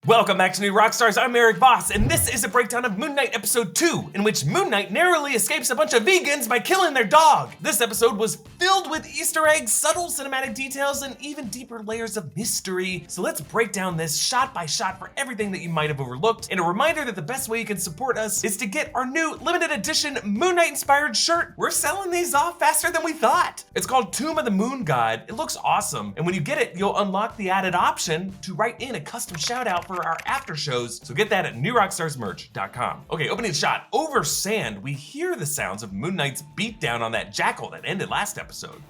Welcome back to New Rockstars. I'm Erik Voss, and this is a breakdown of Moon Knight Episode 2, in which Moon Knight narrowly escapes a bunch of vegans by killing their dog. This episode was filled with Easter eggs, subtle cinematic details, and even deeper layers of mystery. So let's break down this shot by shot for everything that you might have overlooked, and a reminder that the best way you can support us is to get our new limited edition Moon Knight inspired shirt. We're selling these off faster than we thought. It's called Tomb of the Moon God. It looks awesome, and when you get it, you'll unlock the added option to write in a custom shout out for our after shows, so get that at newrockstarsmerch.com. Okay, opening shot. Over sand, we hear the sounds of Moon Knight's beatdown on that jackal that ended last episode.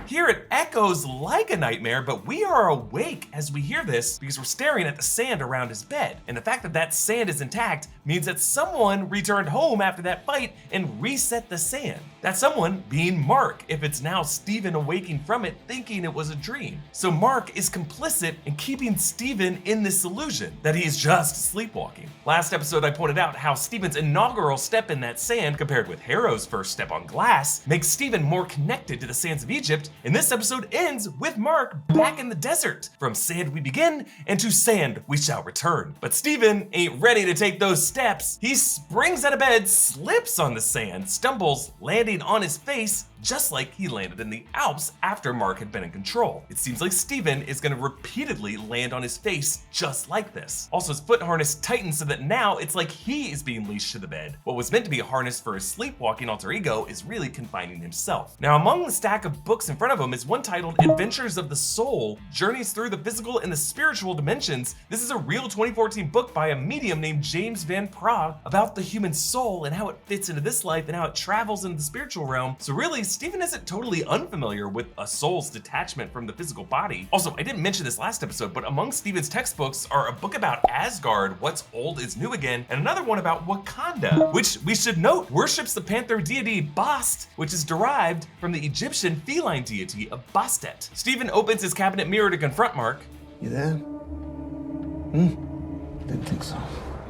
Here it echoes like a nightmare, but we are awake as we hear this because we're staring at the sand around his bed. And the fact that that sand is intact means that someone returned home after that fight and reset the sand. That someone being Marc, if it's now Steven awaking from it thinking it was a dream. So Marc is complicit in keeping Steven in this illusion that he is just sleepwalking. Last episode I pointed out how Steven's inaugural step in that sand compared with Harrow's first step on glass makes Steven more connected to the sands of Egypt, and this episode ends with Marc back in the desert. From sand we begin, and to sand we shall return. But Steven ain't ready to take those steps. He springs out of bed, slips on the sand, stumbles, landing on his face just like he landed in the Alps after Marc had been in control. It seems like Steven is gonna repeatedly land on his face just like this. Also, his foot harness tightens so that now it's like he is being leashed to the bed. What was meant to be a harness for his sleepwalking alter ego is really confining himself. Now, among the stack of books in front of him is one titled Adventures of the Soul, Journeys Through the Physical and the Spiritual Dimensions. This is a real 2014 book by a medium named James Van Praagh about the human soul and how it fits into this life and how it travels into the spiritual realm. So really, Steven isn't totally unfamiliar with a soul's detachment from the physical body. Also, I didn't mention this last episode, but among Steven's textbooks are a book about Asgard, What's Old is New Again, and another one about Wakanda, which we should note worships the panther deity Bast, which is derived from the Egyptian feline deity of Bastet. Steven opens his cabinet mirror to confront Marc. You there? Didn't think so.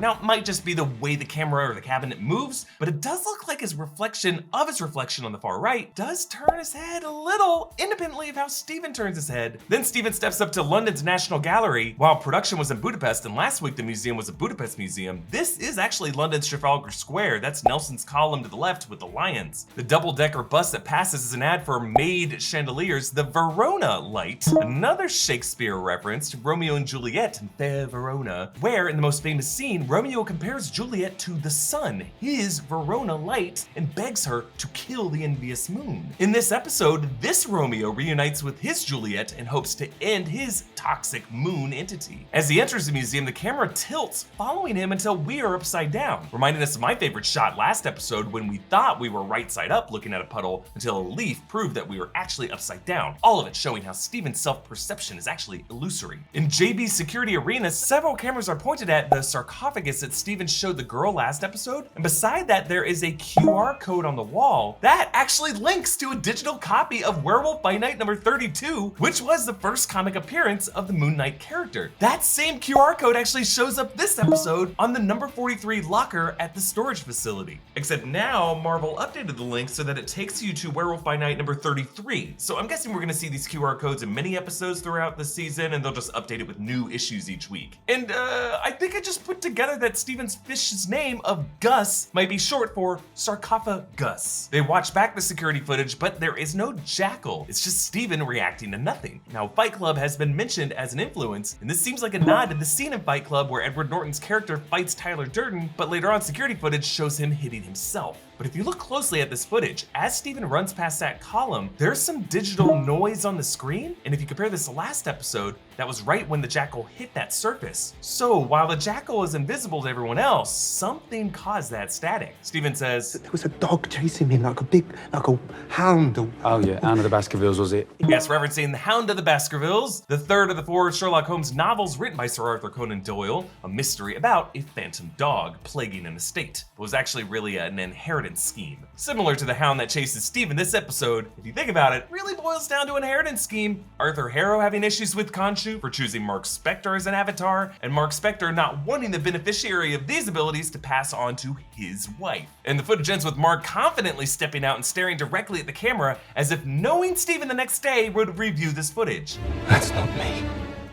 Now, it might just be the way the camera or the cabinet moves, but it does look like his reflection on the far right does turn his head a little independently of how Steven turns his head. Then Steven steps up to London's National Gallery. While production was in Budapest and last week the museum was a Budapest museum, this is actually London's Trafalgar Square. That's Nelson's column to the left with the lions. The double-decker bus that passes is an ad for Made Chandeliers, the Verona light, another Shakespeare reference to Romeo and Juliet in Fair Verona, where in the most famous scene, Romeo compares Juliet to the sun, his Verona light, and begs her to kill the envious moon. In this episode, this Romeo reunites with his Juliet and hopes to end his toxic moon entity. As he enters the museum, the camera tilts, following him until we are upside down, reminding us of my favorite shot last episode when we thought we were right side up looking at a puddle until a leaf proved that we were actually upside down. All of it showing how Steven's self-perception is actually illusory. In JB's security arena, several cameras are pointed at the sarcophagus that Steven showed the girl last episode, and beside that there is a QR code on the wall that actually links to a digital copy of Werewolf by Night number 32, which was the first comic appearance of the Moon Knight character. That same QR code actually shows up this episode on the number 43 locker at the storage facility. Except now Marvel updated the link so that it takes you to Werewolf by Night number 33. So I'm guessing we're gonna see these QR codes in many episodes throughout the season, and they'll just update it with new issues each week. And I think I just put together that Steven's fish's name of Gus might be short for sarcophagus. They watch back the security footage, but there is no jackal. It's just Steven reacting to nothing. Now, Fight Club has been mentioned as an influence, and this seems like a nod to the scene in Fight Club where Edward Norton's character fights Tyler Durden, but later on security footage shows him hitting himself. But if you look closely at this footage, as Steven runs past that column, there's some digital noise on the screen, and if you compare this to last episode, that was right when the jackal hit that surface. So while the jackal is invisible to everyone else, something caused that static. Steven says, There was a dog chasing me like a hound. Oh yeah, Hound of the Baskervilles, was it? Yes, referencing The Hound of the Baskervilles, the third of the 4 Sherlock Holmes novels written by Sir Arthur Conan Doyle, a mystery about a phantom dog plaguing an estate. It was actually really an inherited inheritance scheme. Similar to the hound that chases Steven this episode, if you think about it, really boils down to an inheritance scheme. Arthur Harrow having issues with Khonshu for choosing Marc Spector as an avatar, and Marc Spector not wanting the beneficiary of these abilities to pass on to his wife. And the footage ends with Marc confidently stepping out and staring directly at the camera as if knowing Steven the next day would review this footage. That's not me.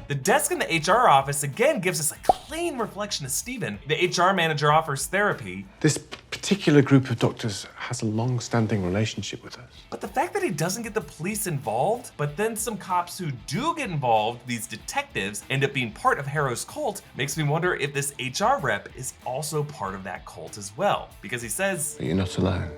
The desk in the HR office again gives us a clean reflection of Steven. The HR manager offers therapy. This particular group of doctors has a long-standing relationship with us. But the fact that he doesn't get the police involved, but then some cops who do get involved, these detectives, end up being part of Harrow's cult, makes me wonder if this HR rep is also part of that cult as well. Because he says, But you're not alone.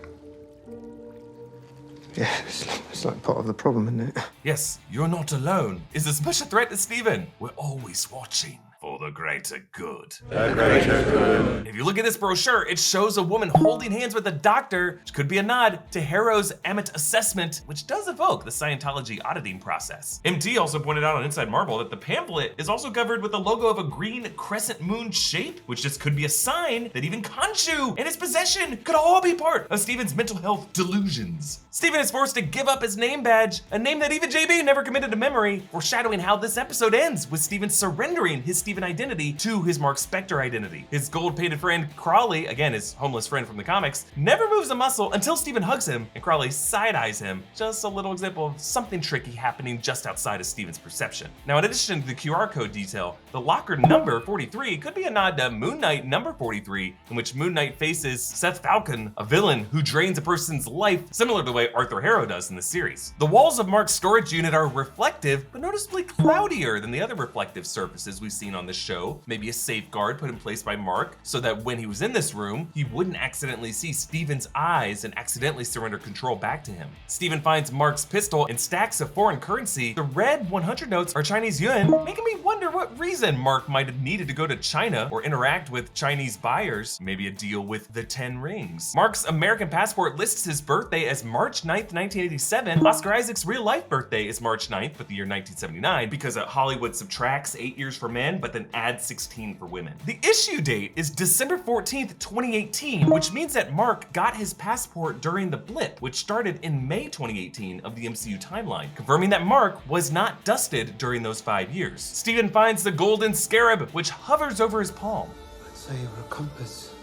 Yeah, it's like part of the problem, isn't it? yes, you're not alone, is as much a threat to Steven. We're always watching for the greater good. The greater good. If you look at this brochure, it shows a woman holding hands with a doctor, which could be a nod to Harrow's Ammit assessment, which does evoke the Scientology auditing process. MT also pointed out on Inside Marvel that the pamphlet is also covered with the logo of a green crescent moon shape, which just could be a sign that even Khonshu and his possession could all be part of Steven's mental health delusions. Steven is forced to give up his name badge, a name that even JB never committed to memory, foreshadowing how this episode ends with Steven surrendering his Steven identity to his Marc Spector identity. His gold-painted friend Crawley, again his homeless friend from the comics, never moves a muscle until Steven hugs him and Crawley side-eyes him. Just a little example of something tricky happening just outside of Steven's perception. Now, in addition to the QR code detail, the locker number 43 could be a nod to Moon Knight number 43, in which Moon Knight faces Seth Falcon, a villain who drains a person's life, similar to the way Arthur Harrow does in the series. The walls of Marc's storage unit are reflective, but noticeably cloudier than the other reflective surfaces we've seen on the show. Maybe a safeguard put in place by Marc so that when he was in this room, he wouldn't accidentally see Steven's eyes and accidentally surrender control back to him. Steven finds Marc's pistol and stacks of foreign currency. The red 100 notes are Chinese yuan, making me wonder what reason Marc might have needed to go to China or interact with Chinese buyers. Maybe a deal with the 10 rings. Marc's American passport lists his birthday as March 9th, 1987. Oscar Isaac's real life birthday is March 9th, but the year 1979, because Hollywood subtracts 8 years for men, but then adds 16 for women. The issue date is December 14th, 2018, which means that Marc got his passport during the blip, which started in May 2018 of the MCU timeline, confirming that Marc was not dusted during those 5 years. Steven finds the golden scarab, which hovers over his palm. I'd say you're a compass,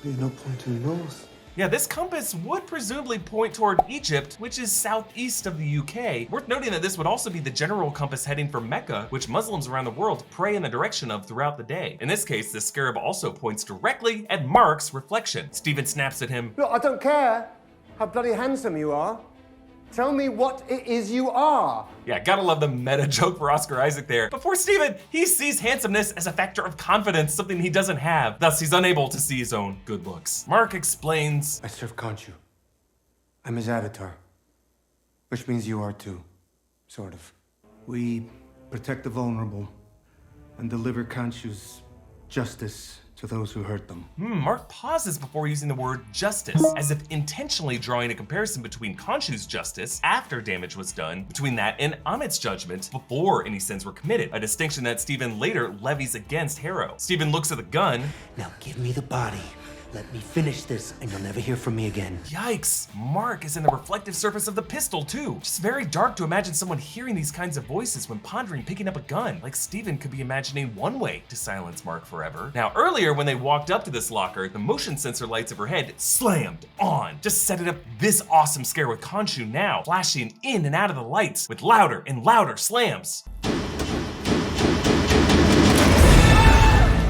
but you're not pointing north. Yeah, this compass would presumably point toward Egypt, which is southeast of the UK. Worth noting that this would also be the general compass heading for Mecca, which Muslims around the world pray in the direction of throughout the day. In this case, the scarab also points directly at Marc's reflection. Steven snaps at him. Look, I don't care how bloody handsome you are. Tell me what it is you are. Yeah, gotta love the meta joke for Oscar Isaac there. But for Steven, he sees handsomeness as a factor of confidence, something he doesn't have. Thus, he's unable to see his own good looks. Marc explains, I serve Khonshu. I'm his avatar, which means you are too, sort of. We protect the vulnerable and deliver Khonshu's justice to those who hurt them. Marc pauses before using the word justice, as if intentionally drawing a comparison between Khonshu's justice after damage was done, between that and Ammit's judgment before any sins were committed, a distinction that Steven later levies against Harrow. Steven looks at the gun. Now give me the body. Let me finish this and you'll never hear from me again. Yikes, Marc is in the reflective surface of the pistol too. Just very dark to imagine someone hearing these kinds of voices when pondering picking up a gun, like Steven could be imagining one way to silence Marc forever. Now earlier when they walked up to this locker, the motion sensor lights overhead slammed on. Just set it up this awesome scare with Khonshu now, flashing in and out of the lights with louder and louder slams.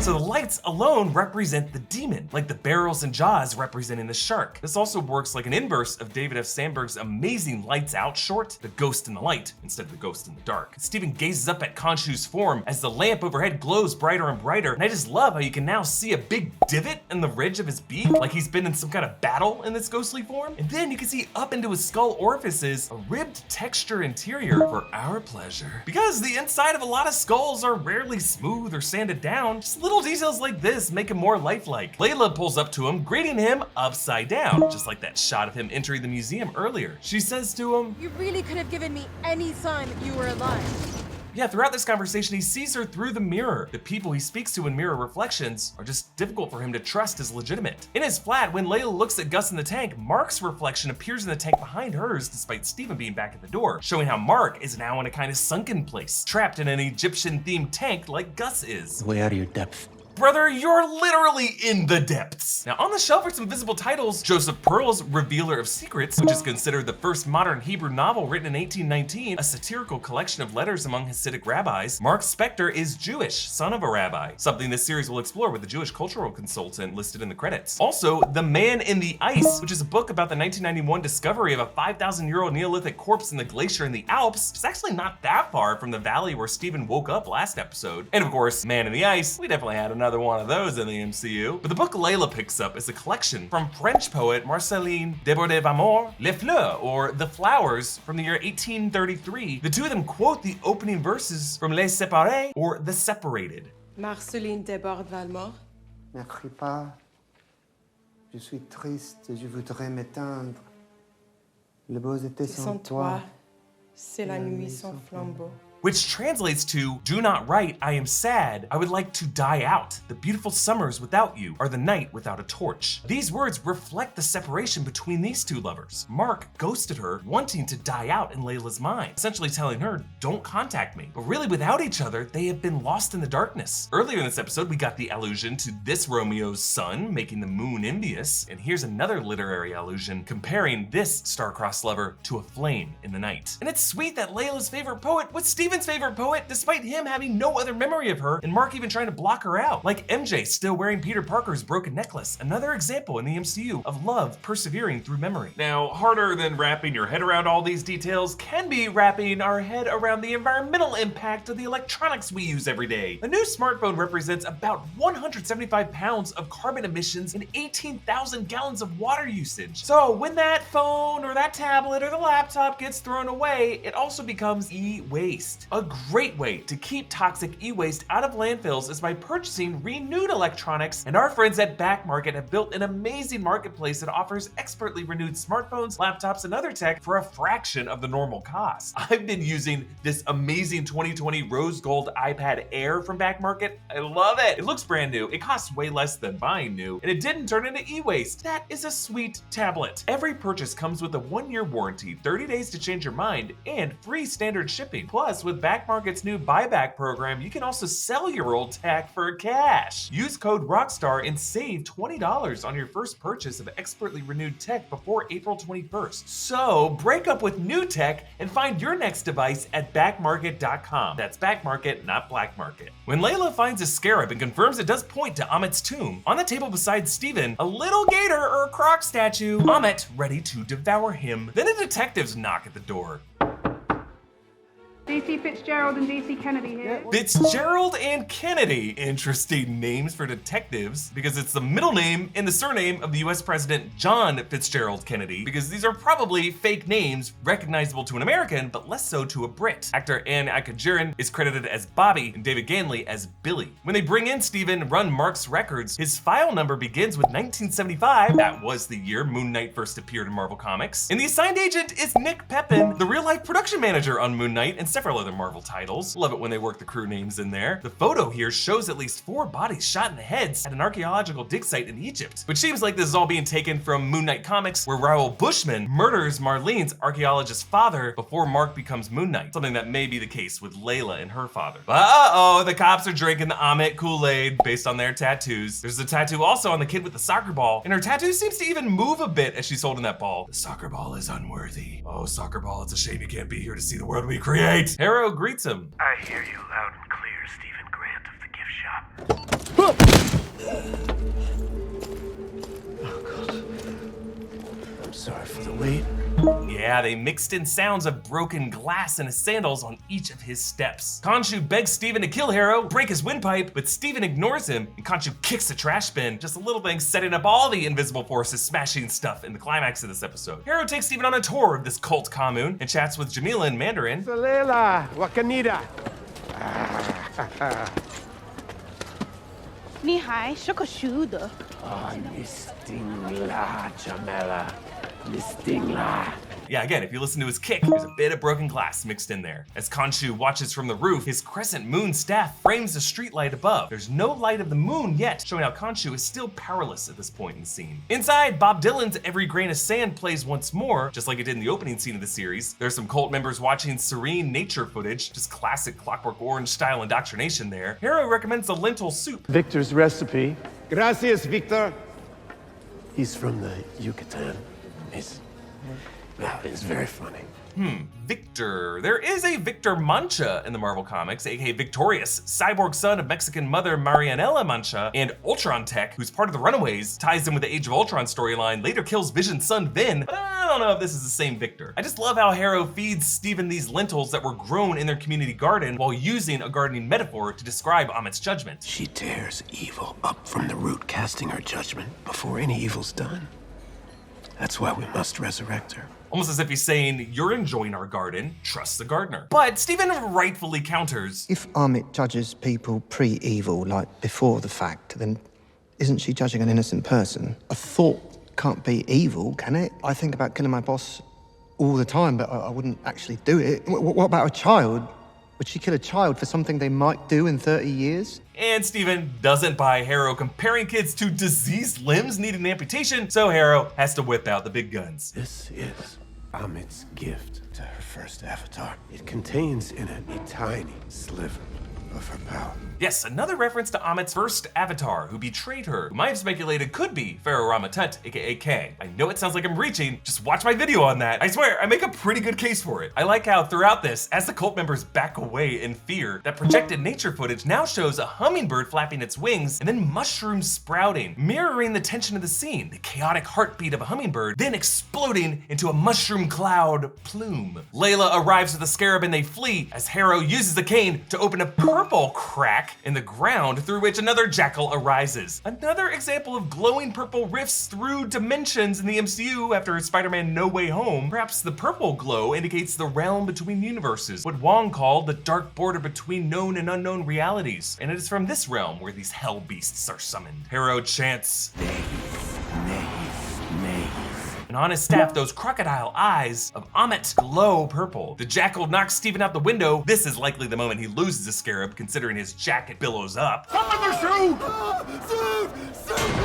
So the lights alone represent the demon, like the barrels and jaws representing the shark. This also works like an inverse of David F. Sandberg's amazing Lights Out short, The Ghost in the Light, instead of The Ghost in the Dark. Steven gazes up at Khonshu's form as the lamp overhead glows brighter and brighter, and I just love how you can now see a big divot in the ridge of his beak, like he's been in some kind of battle in this ghostly form. And then you can see up into his skull orifices a ribbed texture interior for our pleasure. Because the inside of a lot of skulls are rarely smooth or sanded down, just little details like this make him more lifelike. Layla pulls up to him, greeting him upside down, just like that shot of him entering the museum earlier. She says to him, You really could have given me any sign that you were alive. Yeah, throughout this conversation, he sees her through the mirror. The people he speaks to in mirror reflections are just difficult for him to trust as legitimate. In his flat, when Layla looks at Gus in the tank, Marc's reflection appears in the tank behind hers, despite Steven being back at the door, showing how Marc is now in a kind of sunken place, trapped in an Egyptian-themed tank like Gus is. Way out of your depth. Brother, you're literally in the depths. Now on the shelf are some visible titles. Joseph Pearl's Revealer of Secrets, which is considered the first modern Hebrew novel written in 1819, a satirical collection of letters among Hasidic rabbis. Marc Spector is Jewish, son of a rabbi, something this series will explore with the Jewish cultural consultant listed in the credits. Also, The Man in the Ice, which is a book about the 1991 discovery of a 5,000-year-old Neolithic corpse in the glacier in the Alps. It's actually not that far from the valley where Steven woke up last episode. And of course, Man in the Ice, we definitely had another one of those in the MCU. But the book Layla picks up is a collection from French poet Marceline Debordé-Vamor, Les Fleurs, or The Flowers, from the year 1833. The two of them quote the opening verses from Les Séparés, or The Separated. Marceline Debordé-Valmore. Ne crie pas. Je suis triste et je voudrais m'éteindre. Les beaux étés Sans toi, c'est la nuit sans flambeau. Which translates to, do not write, I am sad, I would like to die out. The beautiful summers without you are the night without a torch. These words reflect the separation between these two lovers. Marc ghosted her, wanting to die out in Layla's mind, essentially telling her, don't contact me. But really without each other, they have been lost in the darkness. Earlier in this episode, we got the allusion to this Romeo's sun, making the moon envious. And here's another literary allusion, comparing this star-crossed lover to a flame in the night. And it's sweet that Layla's favorite poet was Steven's favorite poet, despite him having no other memory of her, and Marc even trying to block her out. Like MJ still wearing Peter Parker's broken necklace, another example in the MCU of love persevering through memory. Now, harder than wrapping your head around all these details can be wrapping our head around the environmental impact of the electronics we use every day. A new smartphone represents about 175 pounds of carbon emissions and 18,000 gallons of water usage. So when that phone or that tablet or the laptop gets thrown away, it also becomes e-waste. A great way to keep toxic e-waste out of landfills is by purchasing renewed electronics, and our friends at Back Market have built an amazing marketplace that offers expertly renewed smartphones, laptops, and other tech for a fraction of the normal cost. I've been using this amazing 2020 rose gold iPad Air from Back Market. I love it. It looks brand new. It costs way less than buying new, and it didn't turn into e-waste. That is a sweet tablet. Every purchase comes with a 1-year warranty, 30 days to change your mind, and free standard shipping. Plus, with Back Market's new buyback program, you can also sell your old tech for cash. Use code Rockstar and save $20 on your first purchase of expertly renewed tech before April 21st. So break up with new tech and find your next device at backmarket.com. That's Back Market, not Black Market. When Layla finds a scarab and confirms it does point to Ammit's tomb, on the table beside Steven, a little gator or a croc statue, Ammit ready to devour him. Then the detectives knock at the door. DC Fitzgerald and DC Kennedy here. Fitzgerald and Kennedy. Interesting names for detectives, because it's the middle name and the surname of the US President John Fitzgerald Kennedy, because these are probably fake names recognizable to an American, but less so to a Brit. Actor Anne Akajiran is credited as Bobby and David Ganley as Billy. When they bring in Steven and run Marc's records, his file number begins with 1975. That was the year Moon Knight first appeared in Marvel Comics. And the assigned agent is Nick Pepin, the real-life production manager on Moon Knight and several other Marvel titles. Love it when they work the crew names in there. The photo here shows at least 4 bodies shot in the heads at an archaeological dig site in Egypt, which seems like this is all being taken from Moon Knight comics, where Raoul Bushman murders Marlene's archaeologist father before Marc becomes Moon Knight, something that may be the case with Layla and her father. But uh-oh, the cops are drinking the Ammit Kool-Aid based on their tattoos. There's a tattoo also on the kid with the soccer ball, and her tattoo seems to even move a bit as she's holding that ball. The soccer ball is unworthy. Oh, soccer ball, it's a shame you can't be here to see the world we create. Harrow greets him. I hear you loud and clear, Stephen Grant of the gift shop. Oh, God. I'm sorry for the wait. Yeah, they mixed in sounds of broken glass in his sandals on each of his steps. Khonshu begs Steven to kill Harrow, break his windpipe, but Steven ignores him, and Khonshu kicks the trash bin. Just a little thing setting up all the invisible forces smashing stuff in the climax of this episode. Harrow takes Steven on a tour of this cult commune and chats with Jamila in Mandarin. Layla, Wakanida. 你还是个熟的。 Listingla, Jamela. Listingla. Yeah, again, if you listen to his kick, there's a bit of broken glass mixed in there. As Khonshu watches from the roof, his crescent moon staff frames the streetlight above. There's no light of the moon yet, showing how Khonshu is still powerless at this point in the scene. Inside, Bob Dylan's Every Grain of Sand plays once more, just like it did in the opening scene of the series. There's some cult members watching serene nature footage, just classic Clockwork Orange style indoctrination there. Harrow recommends a lentil soup. Victor's recipe. Gracias, Victor. He's from the Yucatan. It's very funny. Victor. There is a Victor Mancha in the Marvel Comics, aka Victorious, cyborg son of Mexican mother Marianela Mancha, and Ultron Tech, who's part of the Runaways, ties in with the Age of Ultron storyline, later kills Vision's son Vin, but I don't know if this is the same Victor. I just love how Harrow feeds Steven these lentils that were grown in their community garden while using a gardening metaphor to describe Ammit's judgment. She tears evil up from the root, casting her judgment before any evil's done. That's why we must resurrect her. Almost as if he's saying, you're enjoying our garden, trust the gardener. But Steven rightfully counters. If Ammit judges people pre-evil, like before the fact, then isn't she judging an innocent person? A thought can't be evil, can it? I think about killing my boss all the time, but I wouldn't actually do it. What about a child? Would she kill a child for something they might do in 30 years? And Steven doesn't buy Harrow comparing kids to diseased limbs needing amputation, so Harrow has to whip out the big guns. This is Ammit's gift to her first avatar. It contains in it a tiny sliver of her power. Yes, another reference to Ammit's first avatar who betrayed her, whom I have speculated could be Pharaoh Ramatut, aka K. I know it sounds like I'm reaching, just watch my video on that. I swear, I make a pretty good case for it. I like how throughout this, as the cult members back away in fear, that projected nature footage now shows a hummingbird flapping its wings and then mushrooms sprouting, mirroring the tension of the scene, the chaotic heartbeat of a hummingbird, then exploding into a mushroom cloud plume. Layla arrives with the scarab and they flee as Harrow uses the cane to open a purple crack in the ground through which another jackal arises. Another example of glowing purple rifts through dimensions in the MCU after Spider-Man No Way Home. Perhaps the purple glow indicates the realm between universes, what Wang called the dark border between known and unknown realities. And it is from this realm where these hell beasts are summoned. Harrow chants, and on his staff, those crocodile eyes of Ammit glow purple. The jackal knocks Steven out the window. This is likely the moment he loses the scarab, considering his jacket billows up.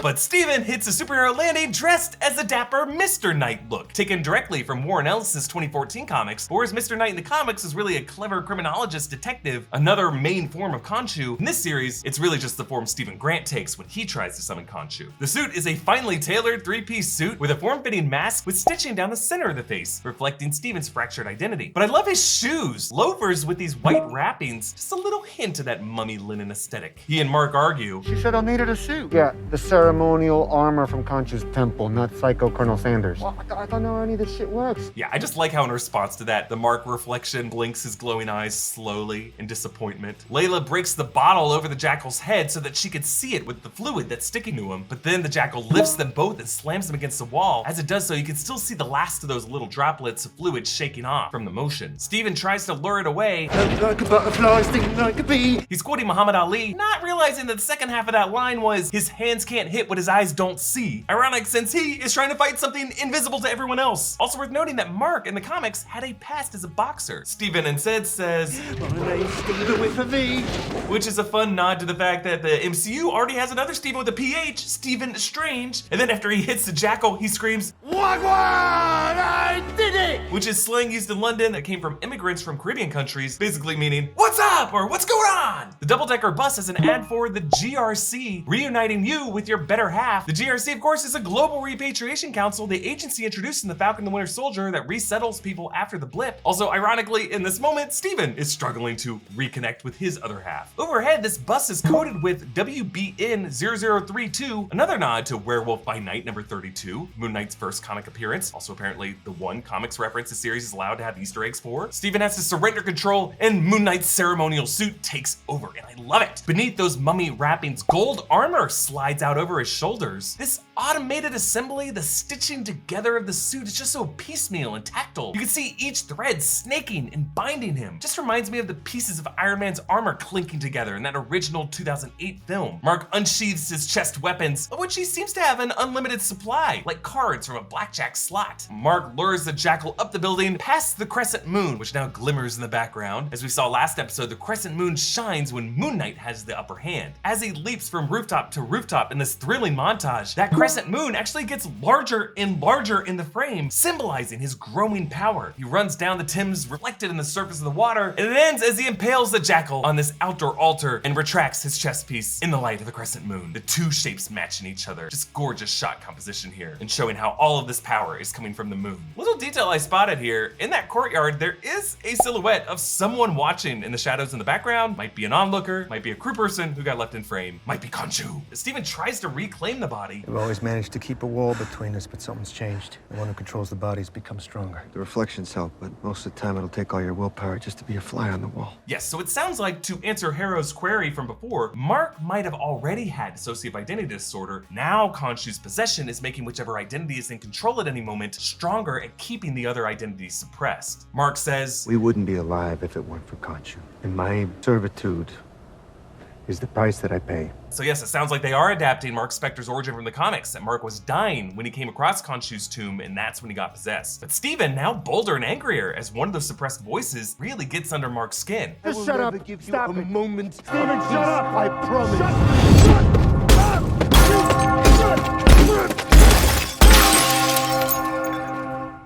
But Steven hits a superhero landing dressed as the dapper Mr. Knight look, taken directly from Warren Ellis's 2014 comics, whereas Mr. Knight in the comics is really a clever criminologist detective, another main form of Khonshu. In this series, it's really just the form Stephen Grant takes when he tries to summon Khonshu. The suit is a finely tailored three-piece suit with a form-fitting mask with stitching down the center of the face, reflecting Steven's fractured identity. But I love his shoes, loafers with these white wrappings, just a little hint of that mummy linen aesthetic. He and Mark argue. She said I needed a suit. Yeah, the ceremonial armor from Khonshu's temple, not Psycho Colonel Sanders. Well, I don't know how any of this shit works. Yeah, I just like how in response to that, the Mark reflection blinks his glowing eyes slowly in disappointment. Layla breaks the bottle over the jackal's head so that she could see it with the fluid that's sticking to him, but then the jackal lifts them both and slams them against the wall. As it does so, you can still see the last of those little droplets of fluid shaking off from the motion. Steven tries to lure it away. Like a butterfly, sting like a bee. He's quoting Muhammad Ali, not realizing that the second half of that line was, his hands can't hit what his eyes don't see. Ironic, since he is trying to fight something invisible to everyone else. Also worth noting that Mark in the comics had a past as a boxer. Steven instead says, My name's Steven with a V. which is a fun nod to the fact that the MCU already has another Steven with a PH, Stephen Strange. And then after he hits the jackal, he screams, Wagwan! I did it! which is slang used in London that came from immigrants from Caribbean countries, basically meaning, what's up, or what's going on? The double-decker bus is an ad for the GRC, reuniting you with your better half. The GRC, of course, is a global repatriation council, the agency introduced in The Falcon and the Winter Soldier that resettles people after the blip. Also, ironically, in this moment, Steven is struggling to reconnect with his other half. Overhead, this bus is coded with WBN 0032, another nod to Werewolf by Night number 32, Moon Knight's first comic appearance, also apparently the one comics reference the series is allowed to have Easter eggs for. Steven has to surrender control and Moon Knight's ceremonial suit takes over, and I love it. Beneath those mummy wrappings, gold armor slides out over his shoulders. This automated assembly, the stitching together of the suit is just so piecemeal and tactile. You can see each thread snaking and binding him. Just reminds me of the pieces of Iron Man's armor clinking together in that original 2008 film. Marc unsheathes his chest weapons, of which he seems to have an unlimited supply, like cards from a blackjack slot. Marc lures the Jackal up the building, past the crescent moon, which now glimmers in the background. As we saw last episode, the crescent moon shines when Moon Knight has the upper hand. As he leaps from rooftop to rooftop in this thrilling montage, that crescent moon actually gets larger and larger in the frame, symbolizing his growing power. He runs down the Thames, reflected in the surface of the water, and it ends as he impales the Jackal on this outdoor altar and retracts his chest piece in the light of the crescent moon. The two shapes matching each other. Just gorgeous shot composition here, and showing how all of this power is coming from the moon. Little detail I spotted here, in that courtyard, there is a silhouette of someone watching in the shadows in the background. Might be an onlooker, might be a crew person who got left in frame, might be Khonshu. Steven tries to reclaim the body. We've always managed to keep a wall between us, but something's changed. The one who controls the body's become stronger. The reflections help, but most of the time it'll take all your willpower just to be a fly on the wall. Yes, so it sounds like, to answer Harrow's query from before, Marc might have already had dissociative identity disorder. Now Khonshu's possession is making whichever identity is in control at any moment stronger at keeping the other identities suppressed. Marc says, We wouldn't be alive if it weren't for Khonshu. And my servitude is the price that I pay. So yes, it sounds like they are adapting Marc Spector's origin from the comics, that Marc was dying when he came across Khonshu's tomb, and that's when he got possessed. But Steven, now bolder and angrier, as one of those suppressed voices really gets under Marc's skin. Just shut up. Stop it. Moment. Steven, shut up. I promise.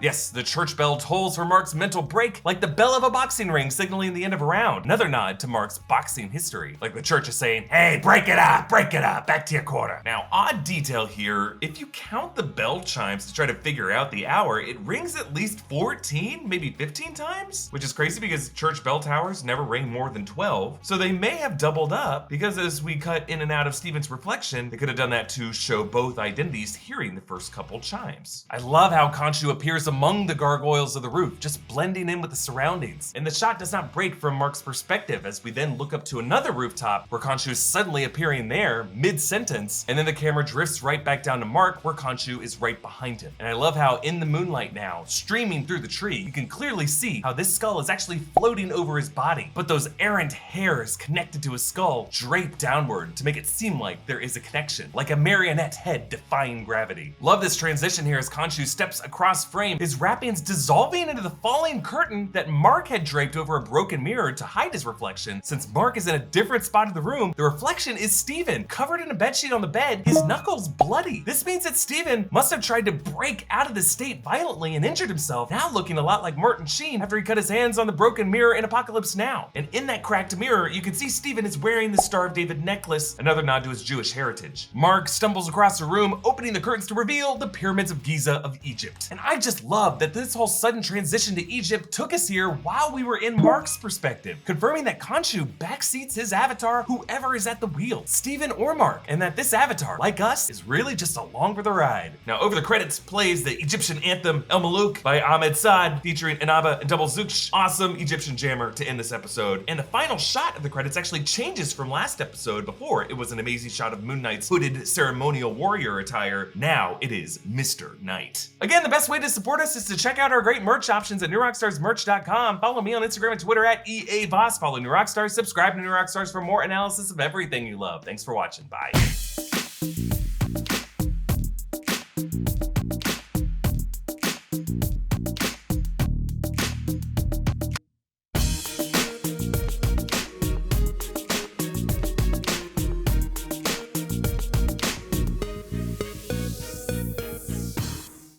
Yes, the church bell tolls for Marc's mental break like the bell of a boxing ring signaling the end of a round. Another nod to Marc's boxing history. Like the church is saying, hey, break it up, back to your quarter. Now, odd detail here, if you count the bell chimes to try to figure out the hour, it rings at least 14, maybe 15 times, which is crazy because church bell towers never ring more than 12. So they may have doubled up, because as we cut in and out of Steven's reflection, they could have done that to show both identities hearing the first couple chimes. I love how Khonshu appears among the gargoyles of the roof, just blending in with the surroundings. And the shot does not break from Marc's perspective as we then look up to another rooftop where Khonshu is suddenly appearing there mid-sentence, and then the camera drifts right back down to Marc where Khonshu is right behind him. And I love how in the moonlight now, streaming through the tree, you can clearly see how this skull is actually floating over his body, but those errant hairs connected to his skull drape downward to make it seem like there is a connection, like a marionette head defying gravity. Love this transition here as Khonshu steps across frame, his wrappings dissolving into the falling curtain that Marc had draped over a broken mirror to hide his reflection. Since Marc is in a different spot of the room, the reflection is Steven, covered in a bedsheet on the bed, his knuckles bloody. This means that Steven must have tried to break out of this state violently and injured himself, now looking a lot like Martin Sheen after he cut his hands on the broken mirror in Apocalypse Now. And in that cracked mirror, you can see Steven is wearing the Star of David necklace, another nod to his Jewish heritage. Marc stumbles across the room, opening the curtains to reveal the pyramids of Giza of Egypt. And I just love that this whole sudden transition to Egypt took us here while we were in Marc's perspective, confirming that Khonshu backseats his avatar, whoever is at the wheel, Steven or Marc, and that this avatar, like us, is really just along for the ride. Now, over the credits plays the Egyptian anthem El Malouk by Ahmed Saad, featuring Inaba and Double Zooksh. Awesome Egyptian jammer to end this episode. And the final shot of the credits actually changes from last episode. Before, it was an amazing shot of Moon Knight's hooded ceremonial warrior attire. Now it is Mr. Knight. Again, the best way to support us is to check out our great merch options at newrockstarsmerch.com. Follow me on Instagram and Twitter at EA Voss. Follow New Rockstars. Subscribe to New Rockstars for more analysis of everything you love. Thanks for watching. Bye.